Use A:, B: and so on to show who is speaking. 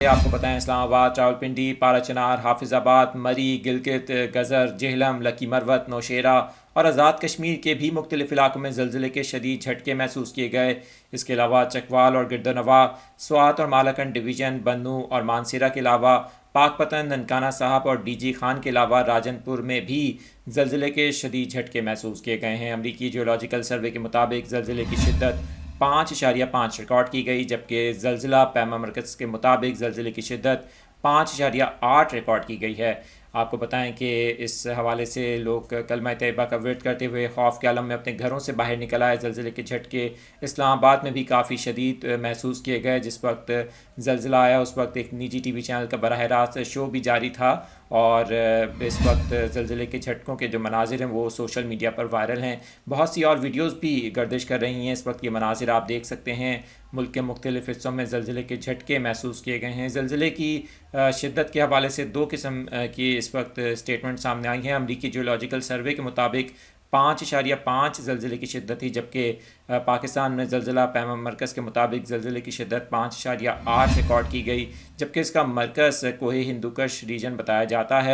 A: آپ کو بتائیں اسلام آباد، راولپنڈی، پارا چنار، حافظ آباد، مری، گلگت، گزر، جہلم، لکی مروت، نوشیرہ اور آزاد کشمیر کے بھی مختلف علاقوں میں زلزلے کے شدید جھٹکے محسوس کیے گئے۔ اس کے علاوہ چکوال اور گردنواں، سوات اور مالاکنڈ ڈویژن، بنوں اور مانسیرہ کے علاوہ پاک پتن، ننکانہ صاحب اور ڈی جی خان کے علاوہ راجن پور میں بھی زلزلے کے شدید جھٹکے محسوس کیے گئے ہیں۔ امریکی جیولوجیکل سروے کے مطابق زلزلے کی شدت 5.5 ریکارڈ کی گئی، جبکہ زلزلہ پیما مرکز کے مطابق زلزلے کی شدت 5.8 ریکارڈ کی گئی ہے۔ آپ کو بتائیں کہ اس حوالے سے لوگ کلمہ طیبہ کا ورد کرتے ہوئے خوف کے عالم میں اپنے گھروں سے باہر نکل آئے۔ زلزلے کے جھٹکے اسلام آباد میں بھی کافی شدید محسوس کیے گئے۔ جس وقت زلزلہ آیا اس وقت ایک نجی ٹی وی چینل کا براہ راست شو بھی جاری تھا، اور اس وقت زلزلے کے جھٹکوں کے جو مناظر ہیں وہ سوشل میڈیا پر وائرل ہیں۔ بہت سی اور ویڈیوز بھی گردش کر رہی ہیں۔ اس وقت یہ مناظر آپ دیکھ سکتے ہیں، ملک کے مختلف حصوں میں زلزلے کے جھٹکے محسوس کیے گئے ہیں۔ زلزلے کی شدت کے حوالے سے دو قسم کی اس وقت اسٹیٹمنٹ سامنے آئی ہیں۔ امریکی جیولوجیکل سروے کے مطابق 5.5 زلزلے کی شدت تھی، جبکہ پاکستان میں زلزلہ پیما مرکز کے مطابق زلزلے کی شدت 5.8 ریکارڈ کی گئی، جبکہ اس کا مرکز کوہ ہندوکش ریجن بتایا جاتا ہے۔